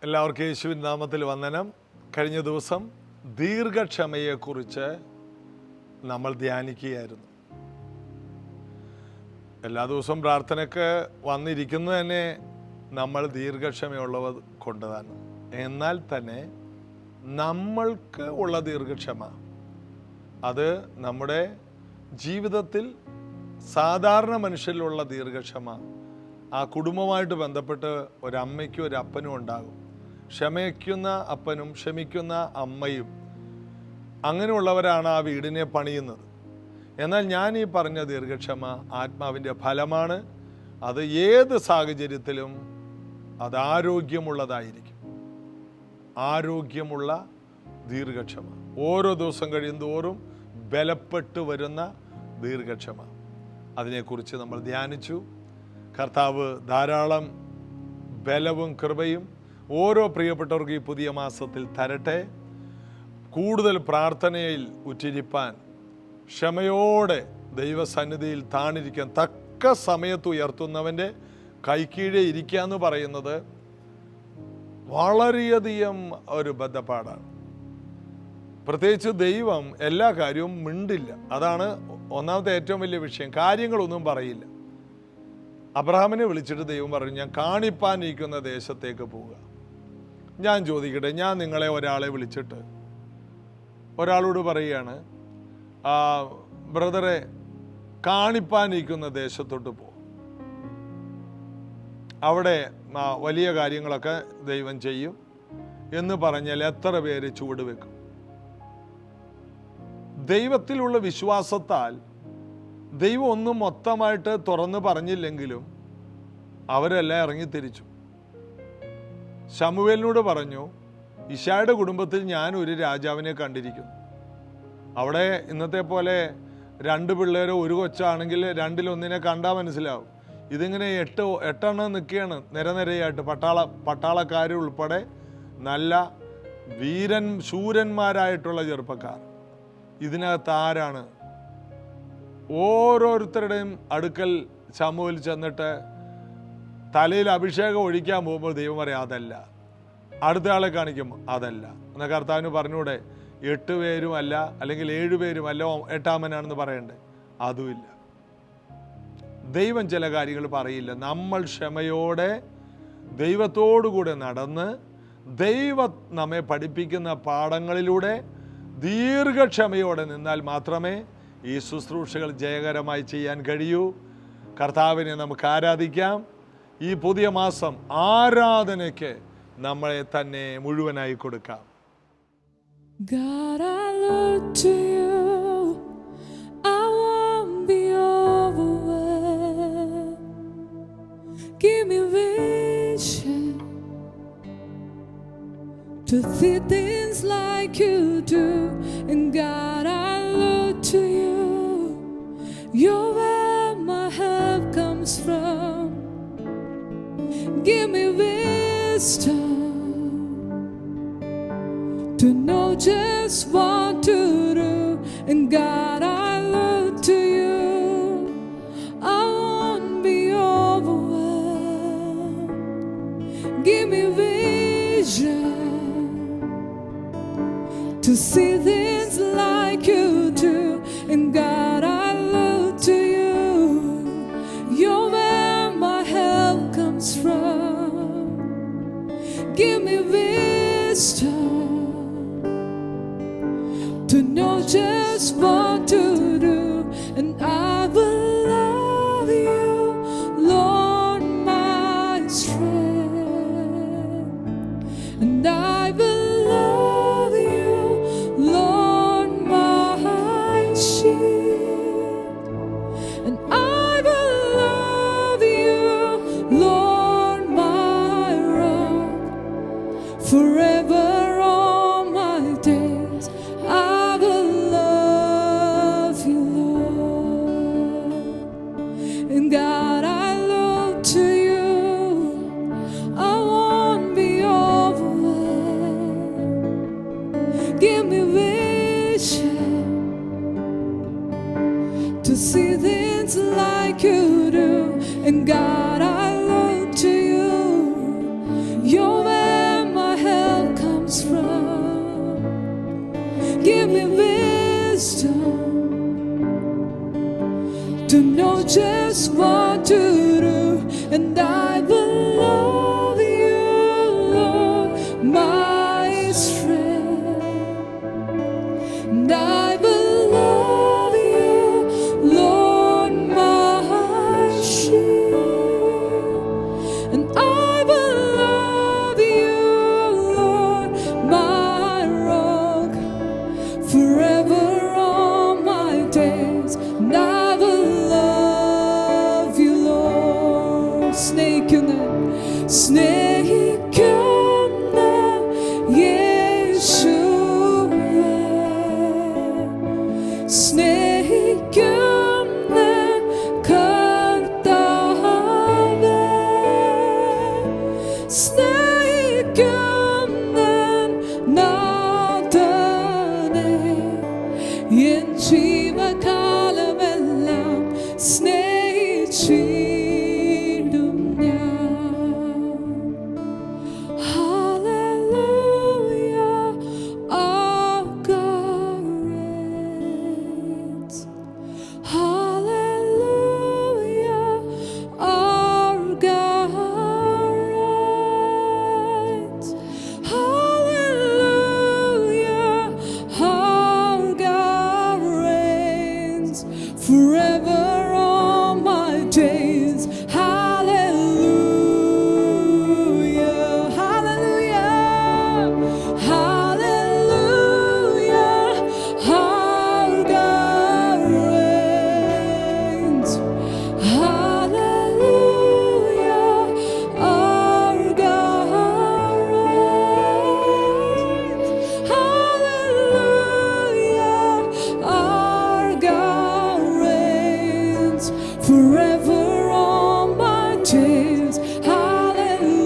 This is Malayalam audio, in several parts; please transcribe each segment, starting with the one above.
എല്ലാവർക്കും യേശുവിൻ നാമത്തിൽ വന്ദനം. കഴിഞ്ഞ ദിവസം ദീർഘക്ഷമയെക്കുറിച്ച് നമ്മൾ ധ്യാനിക്കുകയായിരുന്നു. എല്ലാ ദിവസവും പ്രാർത്ഥനയ്ക്ക് വന്നിരിക്കുന്നത് തന്നെ നമ്മൾ ദീർഘക്ഷമയുള്ളവർ കൊണ്ടതാണ്. എന്നാൽ തന്നെ നമ്മൾക്ക് ഉള്ള ദീർഘക്ഷമ അത് നമ്മുടെ ജീവിതത്തിൽ സാധാരണ മനുഷ്യരിലുള്ള ദീർഘക്ഷമ ആ കുടുംബമായിട്ട് ബന്ധപ്പെട്ട് ഒരമ്മയ്ക്കും ഒരപ്പനും ഉണ്ടാകും. ക്ഷമിക്കുന്ന അപ്പനും ക്ഷമിക്കുന്ന അമ്മയും അങ്ങനെയുള്ളവരാണ് ആ വീടിനെ പണിയുന്നത്. എന്നാൽ ഞാൻ ഈ പറഞ്ഞ ദീർഘക്ഷമ ആത്മാവിൻ്റെ ഫലമാണ്. അത് ഏത് സാഹചര്യത്തിലും അത് ആരോഗ്യമുള്ളതായിരിക്കും. ആരോഗ്യമുള്ള ദീർഘക്ഷമ ഓരോ ദിവസം കഴിയുന്തോറും ബലപ്പെട്ടു വരുന്ന ദീർഘക്ഷമ, അതിനെക്കുറിച്ച് നമ്മൾ ധ്യാനിച്ചു. കർത്താവ് ധാരാളം ബലവും കൃപയും ഓരോ പ്രിയപ്പെട്ടവർക്ക് ഈ പുതിയ മാസത്തിൽ തരട്ടെ. കൂടുതൽ പ്രാർത്ഥനയിൽ ഉറ്റിരിപ്പാൻ, ക്ഷമയോടെ ദൈവസന്നിധിയിൽ താണിരിക്കാൻ, തക്ക സമയത്ത് ഉയർത്തുന്നവൻ്റെ കൈക്കീഴെ ഇരിക്കുക എന്ന് പറയുന്നത് വളരെയധികം ഒരു ബദ്ധപ്പാടാണ്. പ്രത്യേകിച്ച് ദൈവം എല്ലാ കാര്യവും മിണ്ടില്ല. അതാണ് ഒന്നാമത്തെ ഏറ്റവും വലിയ വിഷയം. കാര്യങ്ങളൊന്നും പറയില്ല. അബ്രഹാമിനെ വിളിച്ചിട്ട് ദൈവം പറഞ്ഞു, ഞാൻ കാണിപ്പാനിരിക്കുന്ന ദേശത്തേക്ക് പോവുക. ഞാൻ ചോദിക്കട്ടെ, ഞാൻ നിങ്ങളെ ഒരാളെ വിളിച്ചിട്ട് ഒരാളോട് പറയുകയാണ്, ബ്രദറെ കാണിപ്പാനിരിക്കുന്ന ദേശത്തോട്ട് പോ, അവിടെ വലിയ കാര്യങ്ങളൊക്കെ ദൈവം ചെയ്യും എന്ന് പറഞ്ഞാൽ എത്ര പേര് ചുവട് വെക്കും? ദൈവത്തിലുള്ള വിശ്വാസത്താൽ ദൈവം ഒന്നും മൊത്തമായിട്ട് തുറന്ന് പറഞ്ഞില്ലെങ്കിലും അവരെല്ലാം ഇറങ്ങിത്തിരിച്ചു. ശമൂവേലിനോട് പറഞ്ഞു, ഇശായുടെ കുടുംബത്തിൽ ഞാൻ ഒരു രാജാവിനെ കണ്ടിരിക്കുന്നു. അവിടെ ഇന്നത്തെ പോലെ 2 പിള്ളേരോ ഒരു കൊച്ചാണെങ്കിൽ 2-1 കണ്ടാൽ മനസ്സിലാവും. ഇതിങ്ങനെ 8 നിൽക്കുകയാണ് നിരനിരയായിട്ട്. പട്ടാളക്കാരുൾപ്പെടെ നല്ല ശൂരന്മാരായിട്ടുള്ള ചെറുപ്പക്കാർ. ഇതിനകത്ത് ആരാണ്? ഓരോരുത്തരുടെയും അടുക്കൽ ശമൂവേൽ ചെന്നിട്ട് തലയിൽ അഭിഷേകം ഒഴിക്കാൻ പോകുമ്പോൾ ദൈവം പറയാം അതല്ല. അടുത്ത ആളെ കാണിക്കും അതല്ല. എന്നാൽ കർത്താവിന് പറഞ്ഞൂടെ 8 പേരും അല്ല, അല്ലെങ്കിൽ 7 പേരും അല്ല, 8-ാമനാണെന്ന് പറയണ്ടേ? അതുമില്ല. ദൈവം ചില കാര്യങ്ങൾ പറയില്ല. നമ്മൾ ക്ഷമയോടെ ദൈവത്തോടുകൂടെ നടന്ന് ദൈവം നമ്മെ പഠിപ്പിക്കുന്ന പാഠങ്ങളിലൂടെ ദീർഘക്ഷമയോടെ നിന്നാൽ മാത്രമേ ഈ ശുശ്രൂഷകൾ ജയകരമായി ചെയ്യാൻ കഴിയൂ. കർത്താവിനെ നമുക്ക് ആരാധിക്കാം. ഈ പുതിയ മാസം ആരാധനയ്ക്ക് നമ്മളെ തന്നെ മുഴുവനായി കൊടുക്കാം. God, I look to you. I won't be overwhelmed. Give me vision to see things like you do. And God, I look to you. You're where my help comes from. Give me wisdom to know just what to do. And God, I look to you. I won't be overwhelmed. Give me vision to see things like you do. And God, I look to you. You're where my help comes from. Give me wisdom to know just what to do. And I will love you, Lord, my strength. And I will love you, Lord, my shield. And I will love you, Lord, my rock. Forever all my days I will love you, Lord. And God, I look to you. I won't be overwhelmed. Give me vision to see things like you do. And God, I look to you. You're where just want to do, and I will love you, Lord, my strength. And I will love you, Lord, my shield. And I will love you, Lord, my rock, forever all my days. And I will love you, Lord. സ്നേഹിക്കുന്ന യേശുവേ, സ്നേഹിക്കുന്ന കർത്താവേ, സ്നേഹിക്കുന്ന നാഥനേ, എൻ ജീവകാലമെല്ലാം സ്നേഹിച്ചിടും ഞാൻ. Hallelujah, our God reigns. Hallelujah, our God reigns. Hallelujah, our God reigns forever all my days. Hallelujah, hallelujah, hallelujah, our God reigns. Hallelujah, our God reigns. Hallelujah, our God reigns forever all my days. Hallelujah,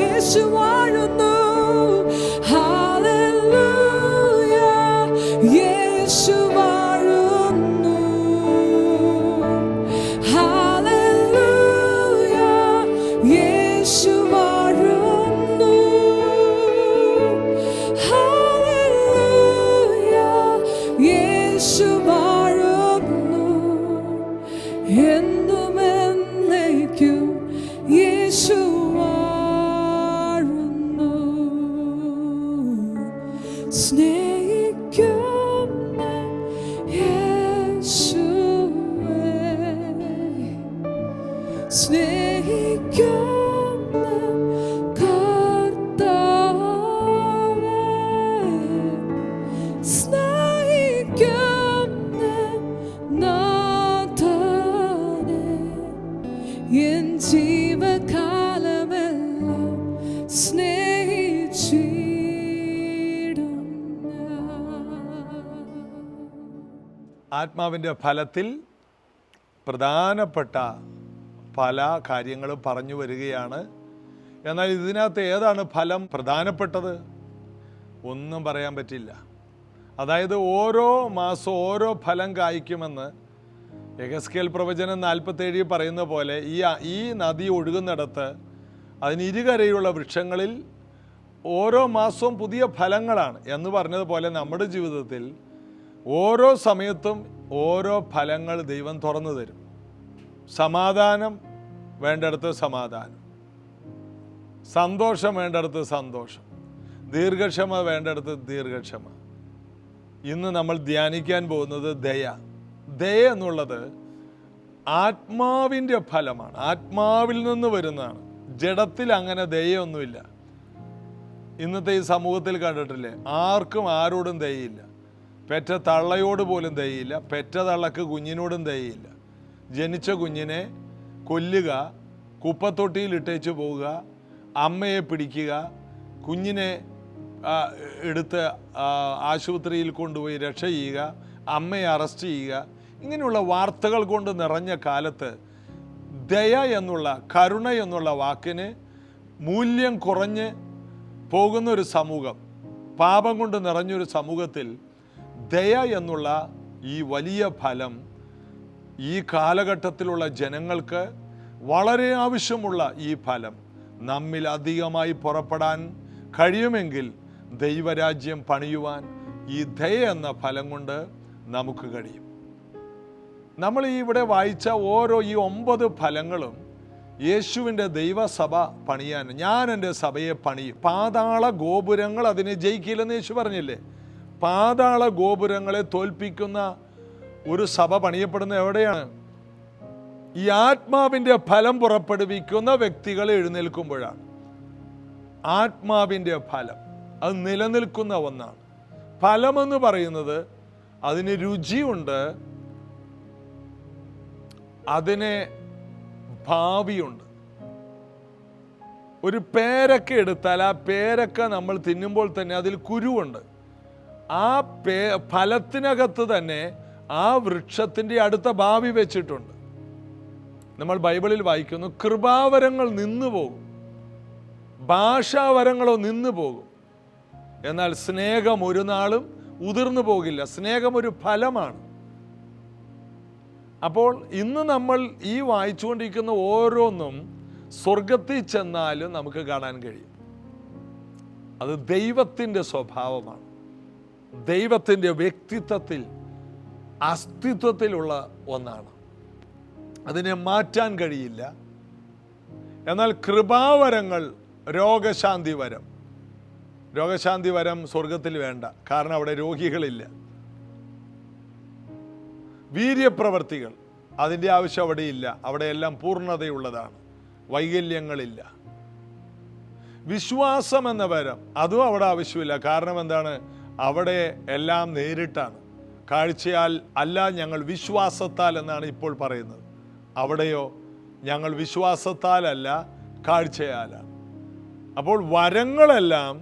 യേശു വാഴുന്നു. Hallelujah, യേശു വാഴുന്നു. Hallelujah, യേശു വാഴുന്നു. Hallelujah, യേശു വാഴുന്നു. എന്നും എന്നേക്കും യേശു വാഴുന്നു. സ്നേഹിക്കുന്ന യേശുവേ, സ്നേഹിക്കുന്ന കർത്താവേ, സ്നേഹിക്കുന്ന നാഥനേ, എൻ ജീവകാലമെല്ലാം സ്നേഹിച്ചിടും ഞാൻ. ആത്മാവിൻ്റെ ഫലത്തിൽ പ്രധാനപ്പെട്ട പല കാര്യങ്ങളും പറഞ്ഞു വരികയാണ്. എന്നാൽ ഇതിനകത്ത് ഏതാണ് ഫലം പ്രധാനപ്പെട്ടത്? ഒന്നും പറയാൻ പറ്റില്ല. അതായത് ഓരോ മാസം ഓരോ ഫലം കായ്ക്കുമെന്ന് യെഹെസ്കേൽ പ്രവചനം 47 പറയുന്ന പോലെ ഈ നദി ഒഴുകുന്നിടത്ത് അതിന് ഇരുകരയുള്ള വൃക്ഷങ്ങളിൽ ഓരോ മാസവും പുതിയ ഫലങ്ങളാണ് എന്ന് പറഞ്ഞതുപോലെ നമ്മുടെ ജീവിതത്തിൽ ഓരോ സമയത്തും ഓരോ ഫലങ്ങൾ ദൈവം തുറന്നു തരും. സമാധാനം വേണ്ടടുത്ത് സമാധാനം, സന്തോഷം വേണ്ടടുത്ത് സന്തോഷം, ദീർഘക്ഷമ വേണ്ടടുത്ത് ദീർഘക്ഷമ. ഇന്ന് നമ്മൾ ധ്യാനിക്കാൻ പോകുന്നത് ദയ. ദയ എന്നുള്ളത് ആത്മാവിൻ്റെ ഫലമാണ്, ആത്മാവിൽ നിന്ന് വരുന്നതാണ്. ജഡത്തിൽ അങ്ങനെ ദയൊന്നുമില്ല. ഇന്നത്തെ ഈ സമൂഹത്തിൽ കണ്ടിട്ടില്ലേ, ആർക്കും ആരോടും ദയയില്ല. പെറ്റ തള്ളയോട് പോലും ദയയില്ല, പെറ്റ തള്ളക്ക് കുഞ്ഞിനോടും ദയയില്ല. ജനിച്ച കുഞ്ഞിനെ കൊല്ലുക, കുപ്പത്തൊട്ടിയിൽ ഇട്ടേച്ച് പോവുക, അമ്മയെ പിടിക്കുക, കുഞ്ഞിനെ എടുത്ത് ആശുപത്രിയിൽ കൊണ്ടുപോയി രക്ഷ ചെയ്യുക, അമ്മയെ അറസ്റ്റ് ചെയ്യുക, ഇങ്ങനെയുള്ള വാർത്തകൾ കൊണ്ട് നിറഞ്ഞ കാലത്ത് ദയ എന്നുള്ള, കരുണ എന്നുള്ള വാക്കിന് മൂല്യം കുറഞ്ഞ് പോകുന്നൊരു സമൂഹം, പാപം കൊണ്ട് നിറഞ്ഞൊരു സമൂഹത്തിൽ ദയ എന്നുള്ള ഈ വലിയ ഫലം ഈ കാലഘട്ടത്തിലുള്ള ജനങ്ങൾക്ക് വളരെ ആവശ്യമുള്ള ഈ ഫലം നമ്മിൽ അധികമായി പുറപ്പെടാൻ കഴിയുമെങ്കിൽ ദൈവരാജ്യം പണിയുവാൻ ഈ ദയ എന്ന ഫലം കൊണ്ട് നമുക്ക് കഴിയും. നമ്മൾ ഈ ഇവിടെ വായിച്ച ഈ 9 ഫലങ്ങളും യേശുവിൻ്റെ ദൈവസഭ പണിയാൻ, ഞാൻ എൻ്റെ സഭയെ പണിയും. പാതാള ഗോപുരങ്ങൾ അതിനെ ജയിക്കില്ലെന്ന് യേശു പറഞ്ഞില്ലേ? പാതാള ഗോപുരങ്ങളെ തോൽപ്പിക്കുന്ന ഒരു സഭ പണിയപ്പെടുന്ന എവിടെയാണ്? ഈ ആത്മാവിൻ്റെ ഫലം പുറപ്പെടുവിക്കുന്ന വ്യക്തികൾ എഴുന്നേൽക്കുമ്പോഴാണ്. ആത്മാവിൻ്റെ ഫലം അത് നിലനിൽക്കുന്ന ഒന്നാണ്. ഫലമെന്ന് പറയുന്നത് അതിന് രുചിയുണ്ട്, അതിന് ഭാവിയുണ്ട്. ഒരു പേരക്ക എടുത്താൽ ആ പേരക്ക നമ്മൾ തിന്നുമ്പോൾ തന്നെ അതിൽ കുരുവുണ്ട്. ആ ഫലത്തിനകത്ത് തന്നെ ആ വൃക്ഷത്തിൻ്റെ അടുത്ത ഭാവി വെച്ചിട്ടുണ്ട്. നമ്മൾ ബൈബിളിൽ വായിക്കുന്നു, കൃപാവരങ്ങൾ നിന്നു പോകും, ഭാഷാവരങ്ങളോ നിന്നു പോകും, എന്നാൽ സ്നേഹം ഒരു നാളും ഉതിർന്നു പോകില്ല. സ്നേഹം ഒരു ഫലമാണ്. അപ്പോൾ ഇന്ന് നമ്മൾ ഈ വായിച്ചുകൊണ്ടിരിക്കുന്ന ഓരോന്നും സ്വർഗത്തിൽ ചെന്നാലും നമുക്ക് കാണാൻ കഴിയും. അത് ദൈവത്തിൻ്റെ സ്വഭാവമാണ്. ദൈവത്തിൻ്റെ വ്യക്തിത്വത്തിൽ, അസ്തിത്വത്തിലുള്ള ഒന്നാണ്. അതിനെ മാറ്റാൻ കഴിയില്ല. എന്നാൽ കൃപാവരങ്ങൾ, രോഗശാന്തി വരം സ്വർഗത്തിൽ വേണ്ട, കാരണം അവിടെ രോഗികളില്ല. വീര്യപ്രവർത്തികൾ, അതിൻ്റെ ആവശ്യം അവിടെയില്ല. അവിടെയെല്ലാം പൂർണ്ണതയുള്ളതാണ്, വൈകല്യങ്ങളില്ല. വിശ്വാസം എന്ന വരം, അതും അവിടെ ആവശ്യമില്ല. കാരണം എന്താണ്? അവിടെ എല്ലാം നേരിട്ടാണ്. കാഴ്ചയാൽ അല്ല, ഞങ്ങൾ വിശ്വാസത്താൽ എന്നാണ് ഇപ്പോൾ പറയുന്നത്. അവിടെയോ ഞങ്ങൾ വിശ്വാസത്താലല്ല, കാഴ്ചയാലാണ്. അപ്പോൾ വരങ്ങളെല്ലാം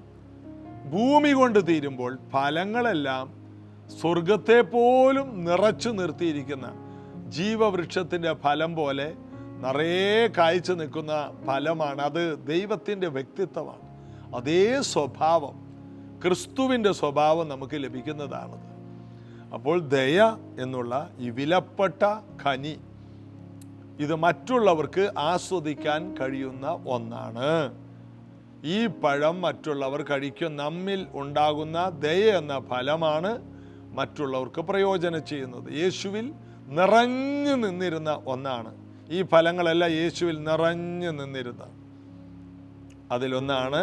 ഭൂമി കൊണ്ട് തീരുമ്പോൾ ഫലങ്ങളെല്ലാം സ്വർഗത്തെ പോലും നിറച്ചു നിർത്തിയിരിക്കുന്ന ജീവവൃക്ഷത്തിൻ്റെ ഫലം പോലെ നിറയെ കായ്ച്ചു നിൽക്കുന്ന ഫലമാണ്. അത് ദൈവത്തിൻ്റെ വ്യക്തിത്വമാണ്. അതേ സ്വഭാവം, ക്രിസ്തുവിൻ്റെ സ്വഭാവം നമുക്ക് ലഭിക്കുന്നതാണത്. അപ്പോൾ ദയ എന്നുള്ള ഈ വിലപ്പെട്ട ഖനി, ഇത് മറ്റുള്ളവർക്ക് ആസ്വദിക്കാൻ കഴിയുന്ന ഒന്നാണ്. ഈ പഴം മറ്റുള്ളവർ കഴിക്കും. നമ്മിൽ ഉണ്ടാകുന്ന ദയ എന്ന ഫലമാണ് മറ്റുള്ളവർക്ക് പ്രയോജനം ചെയ്യുന്നത്. യേശുവിൽ നിറഞ്ഞു നിന്നിരുന്ന ഒന്നാണ് ഈ ഫലങ്ങളെല്ലാം. യേശുവിൽ നിറഞ്ഞു നിന്നിരുന്ന അതിലൊന്നാണ്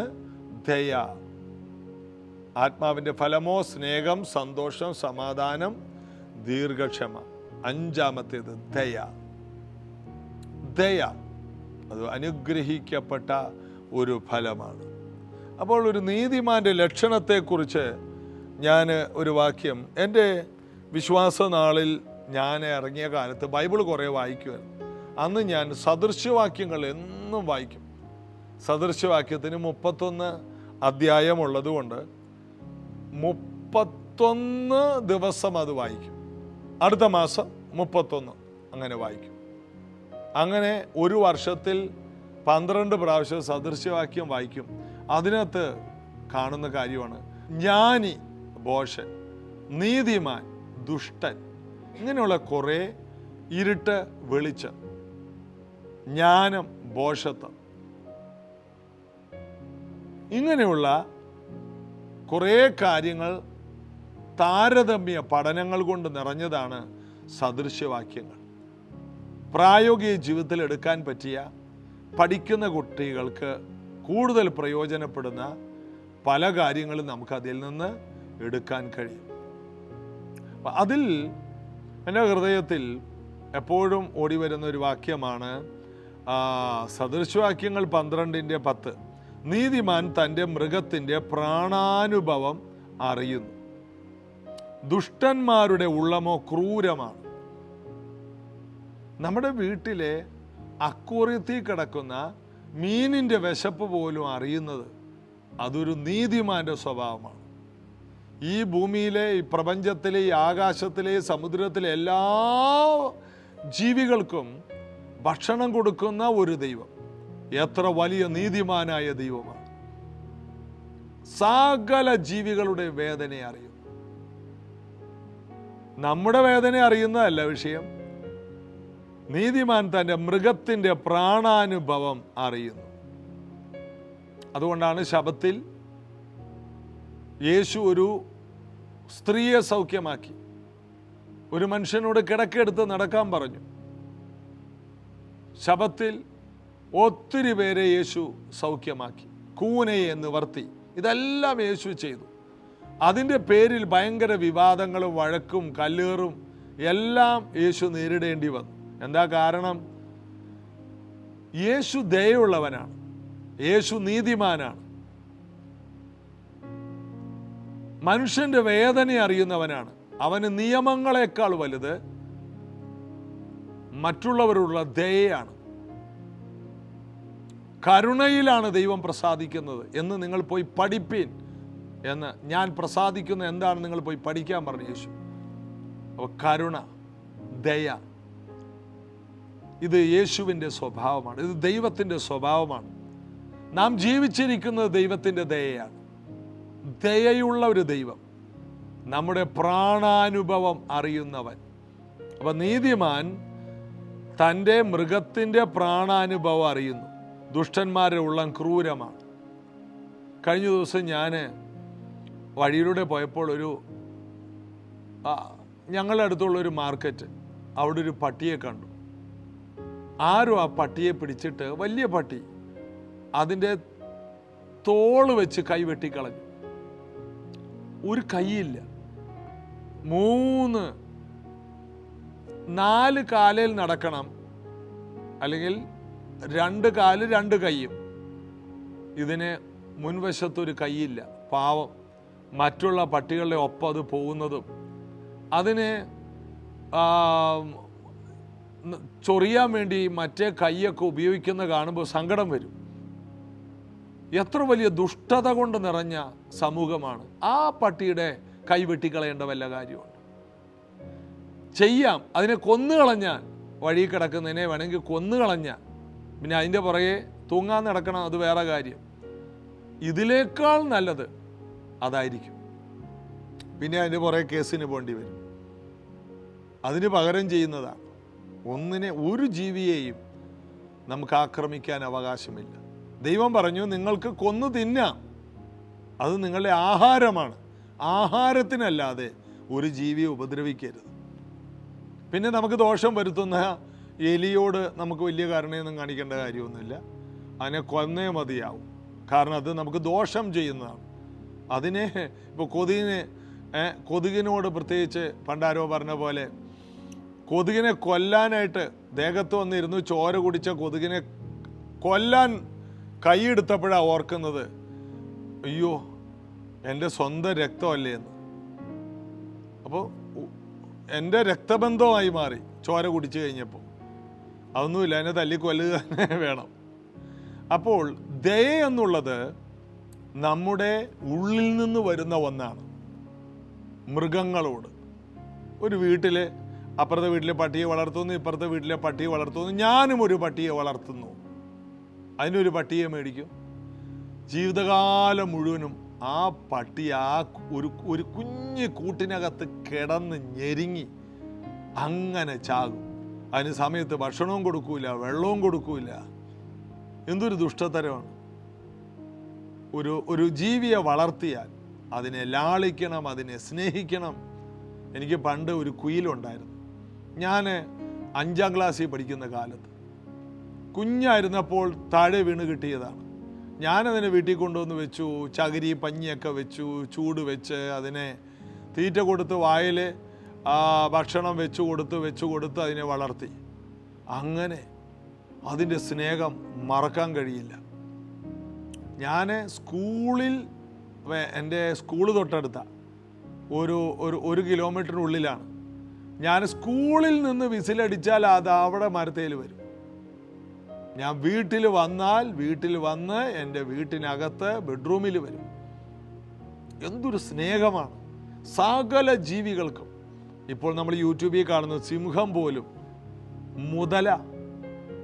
ദയ. ആത്മാവിൻ്റെ ഫലമോ സ്നേഹം, സന്തോഷം, സമാധാനം, ദീർഘക്ഷമ. 5-ാമത്തേത് ദയ. അത് അനുഗ്രഹിക്കപ്പെട്ട ഒരു ഫലമാണ്. അപ്പോൾ ഒരു നീതിമാന്റെ ലക്ഷണത്തെക്കുറിച്ച് ഞാൻ ഒരു വാക്യം, എൻ്റെ വിശ്വാസ നാളിൽ ഞാൻ ഇറങ്ങിയ കാലത്ത് ബൈബിൾ കുറേ വായിക്കുമായിരുന്നു. അന്ന് ഞാൻ സദൃശ്യവാക്യങ്ങൾ എന്നും വായിക്കും. സദൃശ്യവാക്യത്തിന് 31 അധ്യായം ഉള്ളതുകൊണ്ട് 31 ദിവസം അത് വായിക്കും. അടുത്ത മാസം 31 അങ്ങനെ വായിക്കും. അങ്ങനെ ഒരു വർഷത്തിൽ 12 പ്രാവശ്യം സദൃശ്യവാക്യം വായിക്കും. അതിനകത്ത് കാണുന്ന കാര്യമാണ് ജ്ഞാനി ഭോഷൻ, നീതിമാൻ ദുഷ്ടൻ, ഇങ്ങനെയുള്ള കുറേ ഇരുട്ട് വെളിച്ചം, ജ്ഞാനം ഭോഷത്വം, ഇങ്ങനെയുള്ള കുറേ കാര്യങ്ങൾ താരതമ്യ പഠനങ്ങൾ കൊണ്ട് നിറഞ്ഞതാണ് സദൃശ്യവാക്യങ്ങൾ. പ്രായോഗിക ജീവിതത്തിൽ എടുക്കാൻ പറ്റിയ, പഠിക്കുന്ന കുട്ടികൾക്ക് കൂടുതൽ പ്രയോജനപ്പെടുന്ന പല കാര്യങ്ങളും നമുക്ക് അതിൽ നിന്ന് എടുക്കാൻ കഴിയും. അതിൽ എൻ്റെ ഹൃദയത്തിൽ എപ്പോഴും ഓടി വരുന്ന ഒരു വാക്യമാണ് സദൃശവാക്യങ്ങൾ 12:10. നീതിമാൻ തൻ്റെ മൃഗത്തിൻ്റെ പ്രാണാനുഭവം അറിയുന്നു, ദുഷ്ടന്മാരുടെ ഉള്ളമോ ക്രൂരമാണ്. നമ്മുടെ വീട്ടിലെ അക്വേറിയത്തിൽ കിടക്കുന്ന മീനിൻ്റെ വിശപ്പ് പോലും അറിയുന്നത് അതൊരു നീതിമാന്റെ സ്വഭാവമാണ്. ഈ ഭൂമിയിലെ, ഈ പ്രപഞ്ചത്തിലെ, ഈ ആകാശത്തിലെ, സമുദ്രത്തിലെ എല്ലാ ജീവികൾക്കും ഭക്ഷണം കൊടുക്കുന്ന ഒരു ദൈവം എത്ര വലിയ നീതിമാനായ ദൈവമാണ്. സകല ജീവികളുടെ വേദന അറിയും. നമ്മുടെ വേദന അറിയുന്നതല്ല വിഷയം. നീതിമാൻ തൻ്റെ മൃഗത്തിൻ്റെ പ്രാണാനുഭവം അറിയുന്നു. അതുകൊണ്ടാണ് ശബത്തിൽ യേശു ഒരു സ്ത്രീയെ സൗഖ്യമാക്കി. ഒരു മനുഷ്യനോട് കിടക്കെടുത്ത് നടക്കാൻ പറഞ്ഞു. ശബത്തിൽ ഒത്തിരി പേരെ യേശു സൗഖ്യമാക്കി. കൂനയെ നിവർത്തി. ഇതെല്ലാം യേശു ചെയ്തു. അതിൻ്റെ പേരിൽ ഭയങ്കര വിവാദങ്ങളും വഴക്കും കല്ലേറും എല്ലാം യേശു നേരിടേണ്ടി വന്നു. എന്താ കാരണം? യേശു ദയയുള്ളവനാണ്, യേശു നീതിമാനാണ്, മനുഷ്യന്റെ വേദന അറിയുന്നവനാണ്. അവന് നിയമങ്ങളെക്കാൾ വലുത് മറ്റുള്ളവരുള്ള ദയയാണ്. കരുണയിലാണ് ദൈവം പ്രസാദിക്കുന്നത് എന്ന് നിങ്ങൾ പോയി പഠിപ്പീൻ എന്ന്. ഞാൻ പ്രസാദിക്കുന്ന എന്താണ് നിങ്ങൾ പോയി പഠിക്കാൻ പറഞ്ഞു യേശു. അപ്പോൾ കരുണ, ദയ, ഇത് യേശുവിൻ്റെ സ്വഭാവമാണ്, ഇത് ദൈവത്തിൻ്റെ സ്വഭാവമാണ്. നാം ജീവിച്ചിരിക്കുന്നത് ദൈവത്തിൻ്റെ ദയയാണ്. ദയയുള്ള ഒരു ദൈവം, നമ്മുടെ പ്രാണാനുഭവം അറിയുന്നവൻ. അപ്പം നീതിമാൻ തൻ്റെ മൃഗത്തിൻ്റെ പ്രാണാനുഭവം അറിയുന്നു. ദുഷ്ടന്മാരുടെ ഉള്ളം ക്രൂരമാണ്. കഴിഞ്ഞ ദിവസം ഞാൻ വഴിയിലൂടെ പോയപ്പോൾ ഞങ്ങളുടെ അടുത്തുള്ളൊരു മാർക്കറ്റ്, അവിടെ ഒരു പട്ടിയെ കണ്ടു. ആരും ആ പട്ടിയെ പിടിച്ചിട്ട്, വലിയ പട്ടി, അതിൻ്റെ തോള് വെച്ച് കൈ വെട്ടിക്കളഞ്ഞു. ഒരു കൈയില്ല, 4 കാലിൽ നടക്കണം, അല്ലെങ്കിൽ 2 കാല് 2 കൈയും. ഇതിന് മുൻവശത്തൊരു കൈയില്ല. പാവം. മറ്റുള്ള പട്ടികളുടെ ഒപ്പം അത് പോകുന്നതും അതിന് ചൊറിയാൻ വേണ്ടി മറ്റേ കൈയൊക്കെ ഉപയോഗിക്കുന്ന കാണുമ്പോൾ സങ്കടം വരും. എത്ര വലിയ ദുഷ്ടത കൊണ്ട് നിറഞ്ഞ സമൂഹമാണ്. ആ പട്ടിയുടെ കൈ വെട്ടിക്കളയേണ്ട വല്ല കാര്യമുണ്ട്? ചെയ്യാം. അതിനെ കൊന്നുകളഞ്ഞാൽ, വഴി കിടക്കുന്നതിനെ വേണമെങ്കിൽ കൊന്നുകളഞ്ഞാൽ, പിന്നെ അതിൻ്റെ പുറകെ തൂങ്ങാൻ നടക്കണം, അത് വേറെ കാര്യം. ഇതിനേക്കാൾ നല്ലത് അതായിരിക്കും. പിന്നെ അതിൻ്റെ പുറകെ കേസിന് പോകേണ്ടി വരും. അതിന് പകരം ചെയ്യുന്നതാണ്. ഒരു ജീവിയെയും നമുക്ക് ആക്രമിക്കാൻ അവകാശമില്ല. ദൈവം പറഞ്ഞു, നിങ്ങൾക്ക് കൊന്നു തിന്നാം, അത് നിങ്ങളുടെ ആഹാരമാണ്, ആഹാരത്തിനല്ലാതെ ഒരു ജീവിയെ ഉപദ്രവിക്കരുത്. പിന്നെ നമുക്ക് ദോഷം വരുത്തുന്ന എലിയോട് നമുക്ക് വലിയ കരുണയൊന്നും കാണിക്കേണ്ട കാര്യമൊന്നുമില്ല. അതിനെ കൊന്നേ മതിയാവും. കാരണം അത് നമുക്ക് ദോഷം ചെയ്യുന്നതാണ്. അതിനെ ഇപ്പോൾ കൊതുകിനോട് പ്രത്യേകിച്ച് പണ്ടാരോ പറഞ്ഞ പോലെ, കൊതുകിനെ കൊല്ലാനായിട്ട് ദേഹത്ത് വന്നിരുന്നു ചോര കുടിച്ച കൊതുകിനെ കൊല്ലാൻ കൈയെടുത്തപ്പോഴാണ് ഓർക്കുന്നത്, അയ്യോ എൻ്റെ സ്വന്തം രക്തമല്ലേ എന്ന്. അപ്പോൾ എൻ്റെ രക്തബന്ധമായി മാറി ചോര കുടിച്ചു കഴിഞ്ഞപ്പോൾ. അതൊന്നുമില്ല, എന്നെ തല്ലിക്കൊല്ലുക തന്നെ വേണം. അപ്പോൾ ദയ എന്നുള്ളത് നമ്മുടെ ഉള്ളിൽ നിന്ന് വരുന്ന ഒന്നാണ്. മൃഗങ്ങളോട്, ഒരു വീട്ടിൽ അപ്പുറത്തെ വീട്ടിലെ പട്ടിയെ വളർത്തുന്നു, ഇപ്പുറത്തെ വീട്ടിലെ പട്ടിയെ വളർത്തുന്നു, ഞാനും ഒരു പട്ടിയെ വളർത്തുന്നു, അതിനൊരു പട്ടിയെ മേടിക്കും. ജീവിതകാലം മുഴുവനും ആ പട്ടി ഒരു കുഞ്ഞ് കൂട്ടിനകത്ത് കിടന്ന് ഞെരുങ്ങി അങ്ങനെ ചാകും. അതിന് സമയത്ത് ഭക്ഷണവും കൊടുക്കൂല, വെള്ളവും കൊടുക്കൂല. എന്തൊരു ദുഷ്ടതരമാണ്. ഒരു ജീവിയെ വളർത്തിയാൽ അതിനെ ലാളിക്കണം, അതിനെ സ്നേഹിക്കണം. എനിക്ക് പണ്ട് ഒരു കുയിലുണ്ടായിരുന്നു. ഞാൻ 5ാം ക്ലാസ്സിൽ പഠിക്കുന്ന കാലത്ത്, കുഞ്ഞായിരുന്നപ്പോൾ താഴെ വീണ് കിട്ടിയതാണ്. ഞാനതിനെ വീട്ടിൽ കൊണ്ടുവന്ന് വെച്ചു, ചകിരി പഞ്ഞിയൊക്കെ വെച്ചു, ചൂട് വെച്ച് അതിനെ തീറ്റ കൊടുത്ത് വായിൽ ഭക്ഷണം വെച്ചു കൊടുത്ത് അതിനെ വളർത്തി. അങ്ങനെ അതിൻ്റെ സ്നേഹം മറക്കാൻ കഴിയില്ല. ഞാൻ സ്കൂളിൽ, എൻ്റെ സ്കൂള് തൊട്ടടുത്ത ഒരു കിലോമീറ്ററിനുള്ളിലാണ്. ഞാൻ സ്കൂളിൽ നിന്ന് വിസിലടിച്ചാൽ അത് അവിടെ മരത്തേൽ വരും. ഞാൻ വീട്ടിൽ വന്ന് എൻ്റെ വീട്ടിനകത്ത് ബെഡ്റൂമിൽ വരും. എന്തൊരു സ്നേഹമാണ് സകല ജീവികൾക്കും. ഇപ്പോൾ നമ്മൾ യൂട്യൂബിൽ കാണുന്ന സിംഹം പോലും, മുതല,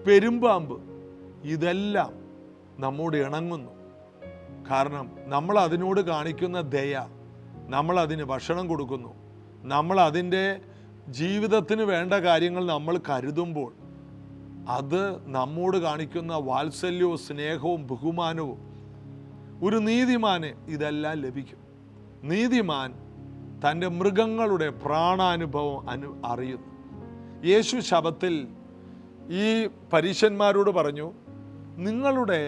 പെരുമ്പാമ്പ്, ഇതെല്ലാം നമ്മോട് ഇണങ്ങുന്നു. കാരണം നമ്മൾ അതിനോട് കാണിക്കുന്ന ദയ, നമ്മൾ അതിന് ഭക്ഷണം കൊടുക്കുന്നു, നമ്മൾ അതിൻ്റെ ജീവിതത്തിന് വേണ്ട കാര്യങ്ങൾ നമ്മൾ കരുതുമ്പോൾ അത് നമ്മോട് കാണിക്കുന്ന വാത്സല്യവും സ്നേഹവും ബഹുമാനവും. ഒരു നീതിമാന് ഇതെല്ലാം ലഭിക്കും. നീതിമാൻ തൻ്റെ മൃഗങ്ങളുടെ പ്രാണാനുഭവം അറിയുന്നു. യേശു ശബത്തിൽ ഈ പരീശന്മാരോട് പറഞ്ഞു, നിങ്ങളുടെ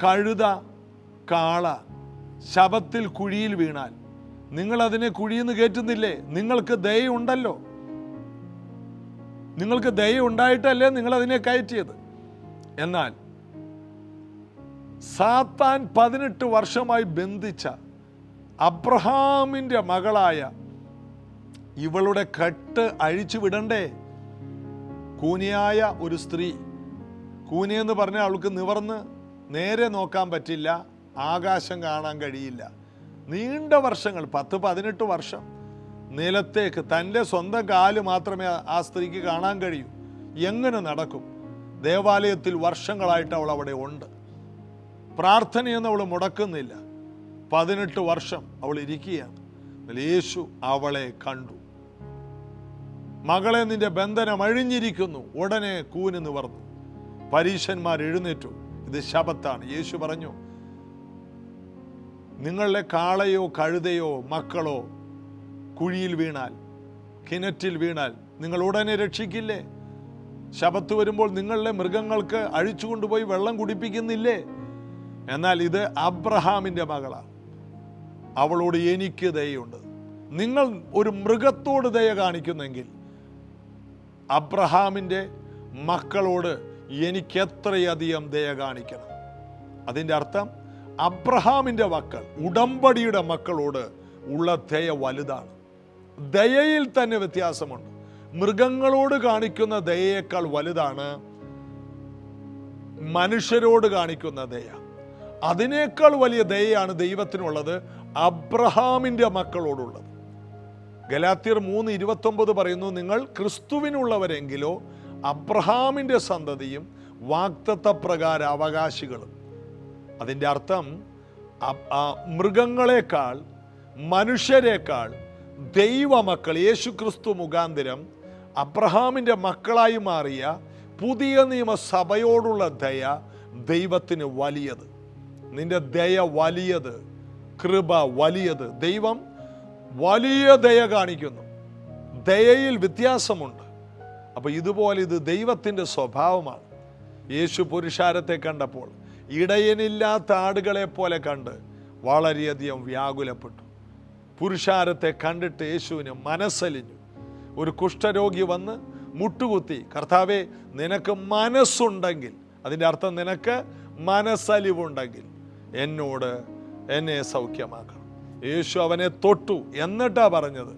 കഴുത, കാള ശബത്തിൽ കുഴിയിൽ വീണാൽ നിങ്ങളതിനെ കുഴിയിൽ നിന്ന് കയറ്റുന്നില്ലേ? നിങ്ങൾക്ക് ദയുണ്ടല്ലോ, നിങ്ങൾക്ക് ദയ ഉണ്ടായിട്ടല്ലേ നിങ്ങളതിനെ കയറ്റിയത്. എന്നാൽ സാത്താൻ 18 വർഷമായി ബന്ധിച്ച അബ്രഹാമിൻ്റെ മകളായ ഇവളുടെ കെട്ട് അഴിച്ചു വിടണ്ടേ? കൂനിയായ ഒരു സ്ത്രീ, കൂനിയെന്ന് പറഞ്ഞാൽ അവൾക്ക് നിവർന്ന് നേരെ നോക്കാൻ പറ്റില്ല, ആകാശം കാണാൻ കഴിയില്ല. നീണ്ട വർഷങ്ങൾ, 10-18 വർഷം നിലത്തേക്ക് തൻ്റെ സ്വന്തം കാല് മാത്രമേ ആ സ്ത്രീക്ക് കാണാൻ കഴിയൂ. എങ്ങനെ നടക്കും? ദേവാലയത്തിൽ വർഷങ്ങളായിട്ട് അവൾ അവിടെ ഉണ്ട്. പ്രാർത്ഥനയൊന്നും അവൾ മുടക്കുന്നില്ല. 18 വർഷം അവൾ ഇരിക്കുകയാണ്. യേശു അവളെ കണ്ടു. മകളെ, നിന്റെ ബന്ധനം അഴിഞ്ഞിരിക്കുന്നു. ഉടനെ കൂന് നിവർന്നു. പരീശന്മാർ എഴുന്നേറ്റു. ഇത് ശബത്താണ്. യേശു പറഞ്ഞു, നിങ്ങളുടെ കാളയോ കഴുതയോ മക്കളോ കുഴിയിൽ വീണാൽ, കിണറ്റിൽ വീണാൽ നിങ്ങൾ ഉടനെ രക്ഷിക്കില്ലേ? ശബത്ത് വരുമ്പോൾ നിങ്ങളുടെ മൃഗങ്ങൾക്ക് അഴിച്ചുകൊണ്ടുപോയി വെള്ളം കുടിപ്പിക്കുന്നില്ലേ? എന്നാൽ ഇത് അബ്രഹാമിൻ്റെ മകളാണ്. അവളോട് എനിക്ക് ദയയുണ്ട്. നിങ്ങൾ ഒരു മൃഗത്തോട് ദയ കാണിക്കുന്നെങ്കിൽ അബ്രഹാമിൻ്റെ മക്കളോട് എനിക്ക് എത്രയധികം ദയ കാണിക്കണം. അതിൻ്റെ അർത്ഥം അബ്രഹാമിൻ്റെ മക്കൾ, ഉടമ്പടിയുടെ മക്കളോട് ഉള്ള ദയ വലുതാണ്. ദയയിൽ തന്നെ വ്യത്യാസമുണ്ട്. മൃഗങ്ങളോട് കാണിക്കുന്ന ദയയേക്കാൾ വലുതാണ് മനുഷ്യരോട് കാണിക്കുന്ന ദയ. അതിനേക്കാൾ വലിയ ദയയാണ് ദൈവത്തിനുള്ളത് അബ്രഹാമിൻ്റെ മക്കളോടുള്ളത്. ഗലാത്യർ 3:29 പറയുന്നു, നിങ്ങൾ ക്രിസ്തുവിനുള്ളവരെങ്കിലോ അബ്രഹാമിൻ്റെ സന്തതിയും വാഗ്ദത്തപ്രകാര അവകാശികളും. അതിൻ്റെ അർത്ഥം മൃഗങ്ങളെക്കാൾ മനുഷ്യരെക്കാൾ ദൈവമക്കൾ യേശു ക്രിസ്തു മുഖാന്തരം അബ്രഹാമിൻ്റെ മക്കളായി മാറിയ പുതിയ നിയമസഭയോടുള്ള ദയ ദൈവത്തിന് വലിയത്. നിന്റെ ദയ വലിയത്, കൃപ വലിയത്. ദൈവം വലിയ ദയ കാണിക്കുന്നു. ദയയിൽ വ്യത്യാസമുണ്ട്. അപ്പോൾ ഇതുപോലെ ഇത് ദൈവത്തിൻ്റെ സ്വഭാവമാണ്. യേശു പുരുഷാരത്തെ കണ്ടപ്പോൾ ഇടയനില്ലാത്ത ആടുകളെ പോലെ കണ്ട് വളരെയധികം വ്യാകുലപ്പെട്ടു. പുരുഷാരത്തെ കണ്ടിട്ട് യേശുവിന് മനസ്സലിഞ്ഞു. ഒരു കുഷ്ഠരോഗി വന്ന് മുട്ടുകുത്തി, കർത്താവേ, നിനക്ക് മനസ്സുണ്ടെങ്കിൽ, അതിൻ്റെ അർത്ഥം നിനക്ക് മനസ്സലിവുണ്ടെങ്കിൽ എന്നെ സൗഖ്യമാക്കണം. യേശു അവനെ തൊട്ടു. എന്നിട്ടാ പറഞ്ഞത്,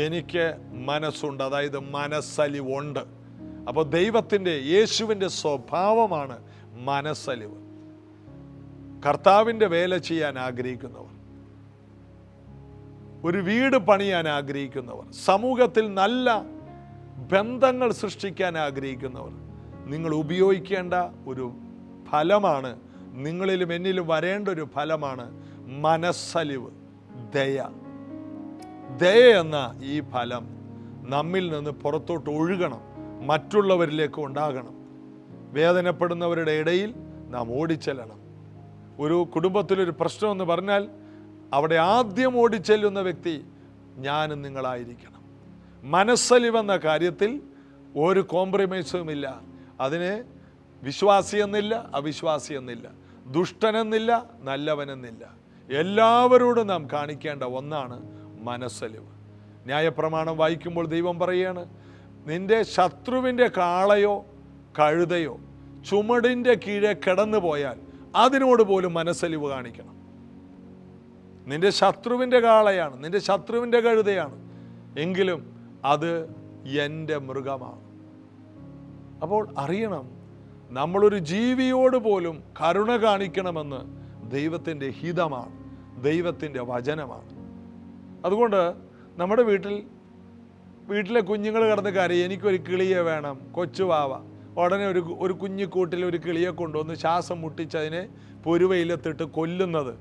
എനിക്ക് മനസ്സുണ്ട്, അതായത് മനസ്സലിവുണ്ട്. അപ്പോൾ ദൈവത്തിൻ്റെ, യേശുവിൻ്റെ സ്വഭാവമാണ് മനസ്സലിവ്. കർത്താവിൻ്റെ വേല ചെയ്യാൻ ആഗ്രഹിക്കുന്നവർ, ഒരു വീട് പണിയാൻ ആഗ്രഹിക്കുന്നവർ, സമൂഹത്തിൽ നല്ല ബന്ധങ്ങൾ സൃഷ്ടിക്കാൻ ആഗ്രഹിക്കുന്നവർ, നിങ്ങൾ ഉപയോഗിക്കേണ്ട ഒരു ഫലമാണ്, നിങ്ങളിലും എന്നിലും വരേണ്ട ഒരു ഫലമാണ് മനസ്സലിവ്, ദയ. ദയ എന്ന ഈ ഫലം നമ്മിൽ നിന്ന് പുറത്തോട്ട് ഒഴുകണം, മറ്റുള്ളവരിലേക്ക് ഉണ്ടാകണം. വേദനപ്പെടുന്നവരുടെ ഇടയിൽ നാം ഓടിച്ചെല്ലണം. ഒരു കുടുംബത്തിലൊരു പ്രശ്നമെന്ന് പറഞ്ഞാൽ അവിടെ ആദ്യം ഓടിച്ചെല്ലുന്ന വ്യക്തി ഞാനും നിങ്ങളായിരിക്കണം. മനസ്സലിവെന്ന കാര്യത്തിൽ ഒരു കോംപ്രമൈസുമില്ല. അതിന് വിശ്വാസിയെന്നില്ല, അവിശ്വാസിയെന്നില്ല, ദുഷ്ടനെന്നില്ല, നല്ലവനെന്നില്ല. എല്ലാവരോടും നാം കാണിക്കേണ്ട ഒന്നാണ് മനസ്സലിവ്. ന്യായപ്രമാണം വായിക്കുമ്പോൾ ദൈവം പറയുകയാണ്, നിന്റെ ശത്രുവിൻ്റെ കാളയോ കഴുതയോ ചുമടിൻ്റെ കീഴെ കിടന്നു പോയാൽ അതിനോട് പോലും മനസ്സലിവ് കാണിക്കണം. നിന്റെ ശത്രുവിൻ്റെ കാളയാണ്, നിന്റെ ശത്രുവിൻ്റെ കഴുതയാണ്, എങ്കിലും അത് എൻ്റെ മൃഗമാണ്. അപ്പോൾ അറിയണം, നമ്മളൊരു ജീവിയോട് പോലും കരുണ കാണിക്കണമെന്ന് ദൈവത്തിൻ്റെ ഹിതമാണ്, ദൈവത്തിൻ്റെ വചനമാണ്. അതുകൊണ്ട് നമ്മുടെ വീട്ടിലെ കുഞ്ഞുങ്ങൾ കിടന്ന് കരയും, എനിക്കൊരു കിളിയെ വേണം, കൊച്ചുവാവ. ഉടനെ ഒരു കുഞ്ഞിക്കൂട്ടിൽ ഒരു കിളിയെ കൊണ്ടുവന്ന് ശ്വാസം മുട്ടിച്ചതിനെ പൊരുവയിലെത്തിട്ട് കൊല്ലുന്നത്,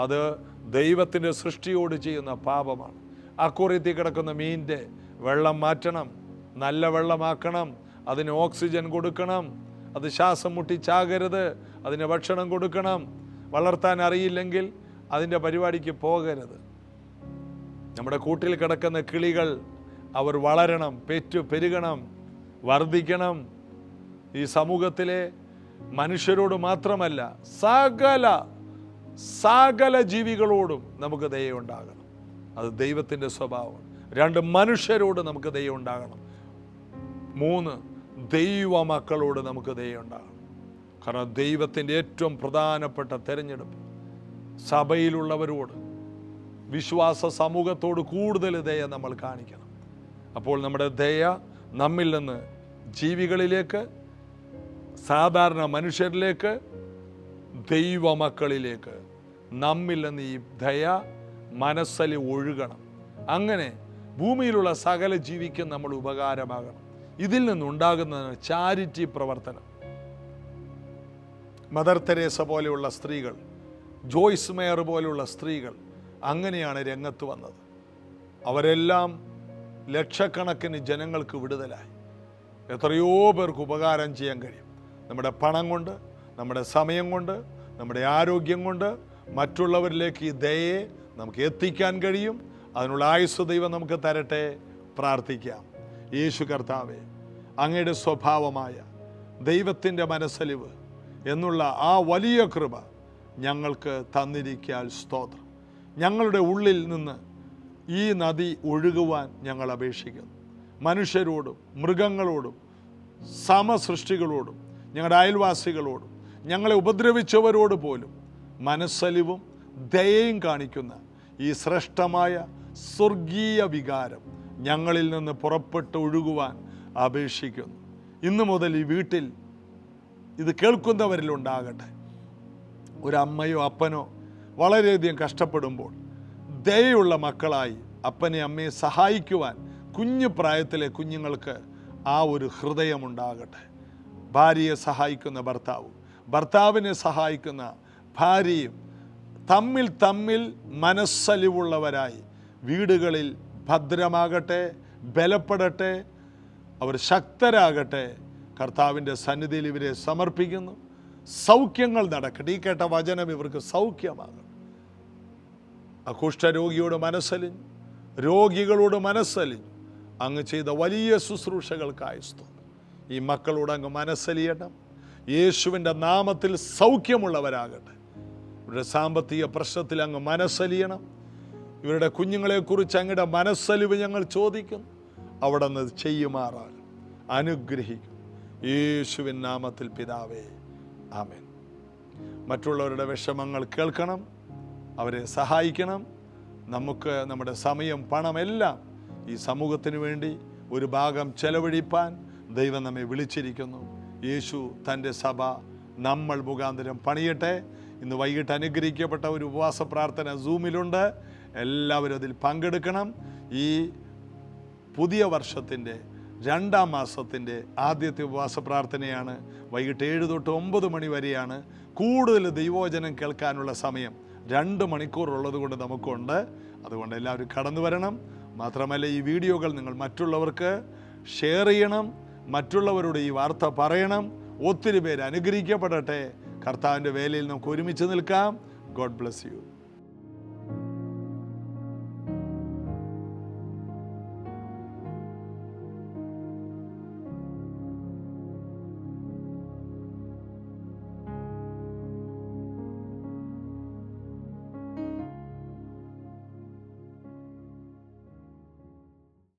അത് ദൈവത്തിൻ്റെ സൃഷ്ടിയോട് ചെയ്യുന്ന പാപമാണ്. അക്വേറിയത്തിൽ കിടക്കുന്ന മീനിൻ്റെ വെള്ളം മാറ്റണം, നല്ല വെള്ളമാക്കണം, അതിന് ഓക്സിജൻ കൊടുക്കണം, അത് ശ്വാസം മുട്ടിച്ചാകരുത്, അതിന് ഭക്ഷണം കൊടുക്കണം. വളർത്താൻ അറിയില്ലെങ്കിൽ അതിൻ്റെ പരിപാടിക്ക് പോകരുത്. നമ്മുടെ കൂട്ടിൽ കിടക്കുന്ന കിളികൾ അവർ വളരണം, പെരുകണം, വർദ്ധിക്കണം. ഈ സമൂഹത്തിലെ മനുഷ്യരോട് മാത്രമല്ല, സകല ജീവികളോടും നമുക്ക് ദയയുണ്ടാകണം. അത് ദൈവത്തിൻ്റെ സ്വഭാവമാണ്. 2, മനുഷ്യരോട് നമുക്ക് ദയയുണ്ടാകണം. 3, ദൈവ മക്കളോട് നമുക്ക് ദയയുണ്ടാകണം. കാരണം ദൈവത്തിൻ്റെ ഏറ്റവും പ്രധാനപ്പെട്ട തെരഞ്ഞെടുപ്പ് സഭയിലുള്ളവരോട്, വിശ്വാസ സമൂഹത്തോട് കൂടുതൽ ദയ നമ്മൾ കാണിക്കണം. അപ്പോൾ നമ്മുടെ ദയ നമ്മിൽ നിന്ന് ജീവികളിലേക്ക്, സാധാരണ മനുഷ്യരിലേക്ക്, ദൈവമക്കളിലേക്ക് നമ്മിൽ നിന്ന് ഈ ദയ മനസ്സിൽ ഒഴുകണം. അങ്ങനെ ഭൂമിയിലുള്ള സകല ജീവിക്കും നമ്മൾ ഉപകാരമാകണം. ഇതിൽ നിന്നുണ്ടാകുന്നതാണ് ചാരിറ്റി പ്രവർത്തനം. മദർ തെരേസ പോലെയുള്ള സ്ത്രീകൾ, ജോയ്സ് മേയർ പോലെയുള്ള സ്ത്രീകൾ അങ്ങനെയാണ് രംഗത്ത് വന്നത്. അവരെല്ലാം ലക്ഷക്കണക്കിന് ജനങ്ങൾക്ക് വിടുതലായി. എത്രയോ പേർക്ക് ഉപകാരം ചെയ്യാൻ കഴിയും. നമ്മുടെ പണം കൊണ്ട്, നമ്മുടെ സമയം കൊണ്ട്, നമ്മുടെ ആരോഗ്യം കൊണ്ട് മറ്റുള്ളവരിലേക്ക് ഈ ദയയെ നമുക്ക് എത്തിക്കാൻ കഴിയും. അതിനുള്ള ആയുസ്സ് ദൈവം നമുക്ക് തരട്ടെ. പ്രാർത്ഥിക്കാം. യേശു കർത്താവേ, അങ്ങയുടെ സ്വഭാവമായ ദൈവത്തിൻ്റെ മനസ്സലിവ് എന്നുള്ള ആ വലിയ കൃപ ഞങ്ങൾക്ക് തന്നിരിക്കാൻ സ്തോത്രം. ഞങ്ങളുടെ ഉള്ളിൽ നിന്ന് ഈ നദി ഒഴുകുവാൻ ഞങ്ങൾ അപേക്ഷിക്കുന്നു. മനുഷ്യരോടും മൃഗങ്ങളോടും സമസൃഷ്ടികളോടും ഞങ്ങളുടെ അയൽവാസികളോടും ഞങ്ങളെ ഉപദ്രവിച്ചവരോട് പോലും മനസ്സലിവും ദയയും കാണിക്കുന്ന ഈ ശ്രേഷ്ഠമായ സ്വർഗീയ വികാരം ഞങ്ങളിൽ നിന്ന് പുറപ്പെട്ട് ഒഴുകുവാൻ അപേക്ഷിക്കുന്നു. ഇന്നു മുതൽ ഈ വീട്ടിൽ ഇത് കേൾക്കുന്നവരിലുണ്ടാകട്ടെ. ഒരമ്മയോ അപ്പനോ വളരെയധികം കഷ്ടപ്പെടുമ്പോൾ ദയയുള്ള മക്കളായി അപ്പനെ അമ്മയെ സഹായിക്കുവാൻ കുഞ്ഞു പ്രായത്തിലെ കുഞ്ഞുങ്ങൾക്ക് ആ ഒരു ഹൃദയമുണ്ടാകട്ടെ. ഭാര്യയെ സഹായിക്കുന്ന ഭർത്താവും ഭർത്താവിനെ സഹായിക്കുന്ന ഭാര്യയും തമ്മിൽ മനസ്സലിവുള്ളവരായി വീടുകളിൽ ഭദ്രമാകട്ടെ, ബലപ്പെടട്ടെ, അവർ ശക്തരാകട്ടെ. കർത്താവിൻ്റെ സന്നിധിയിൽ ഇവരെ സമർപ്പിക്കുന്നു. സൗഖ്യങ്ങൾ നടക്കട്ടെ. ഈ കേട്ട വചനം ഇവർക്ക് സൗഖ്യമാകണം. കുഷ്ഠരോഗിയോട് മനസ്സലിഞ്ഞു, രോഗികളോട് മനസ്സലിഞ്ഞു. അങ്ങ് ചെയ്ത വലിയ ശുശ്രൂഷകൾക്കായി സ്തോത്രം. ഈ മക്കളോട് അങ്ങ് മനസ്സലിയണം. യേശുവിൻ്റെ നാമത്തിൽ സൗഖ്യമുള്ളവരാകട്ടെ. ഇവരുടെ സാമ്പത്തിക പ്രശ്നത്തിൽ അങ്ങ് മനസ്സലിയണം. ഇവരുടെ കുഞ്ഞുങ്ങളെക്കുറിച്ച് അങ്ങയുടെ മനസ്സലിവ് ഞങ്ങൾ ചോദിക്കുന്നു. അവിടെ നിന്ന് ചെയ്യുമാറാകും. അനുഗ്രഹിക്കും. യേശുവിൻ നാമത്തിൽ പിതാവേ, ആമേൻ. മറ്റുള്ളവരുടെ വിഷമങ്ങൾ കേൾക്കണം, അവരെ സഹായിക്കണം. നമുക്ക് നമ്മുടെ സമയം, പണമെല്ലാം ഈ സമൂഹത്തിന് വേണ്ടി ഒരു ഭാഗം ചെലവഴിപ്പാൻ ദൈവം നമ്മെ വിളിച്ചിരിക്കുന്നു. യേശു തൻ്റെ സഭ നമ്മൾ മുഖാന്തരം പണിയട്ടെ. ഇന്ന് വൈകിട്ട് അനുഗ്രഹിക്കപ്പെട്ട ഒരു ഉപവാസ പ്രാർത്ഥന സൂമിലുണ്ട്. എല്ലാവരും അതിൽ പങ്കെടുക്കണം. ഈ പുതിയ വർഷത്തിൻ്റെ 2ാം മാസത്തിൻ്റെ ആദ്യത്തെ ഉപവാസ പ്രാർത്ഥനയാണ്. വൈകിട്ട് 7 തൊട്ട് 9 മണി വരെയാണ്. കൂടുതൽ ദൈവവചനം കേൾക്കാനുള്ള സമയം 2 മണിക്കൂർ ഉള്ളത് കൊണ്ട് നമുക്കുണ്ട്. അതുകൊണ്ട് എല്ലാവരും കടന്നു വരണം. മാത്രമല്ല, ഈ വീഡിയോകൾ നിങ്ങൾ മറ്റുള്ളവർക്ക് ഷെയർ ചെയ്യണം. മറ്റുള്ളവരോട് ഈ വാർത്ത പറയണം. ഒത്തിരി പേര് അനുഗ്രഹിക്കപ്പെടട്ടെ. കർത്താവിൻ്റെ വേലയിൽ നമുക്ക് ഒരുമിച്ച് നിൽക്കാം. God bless you.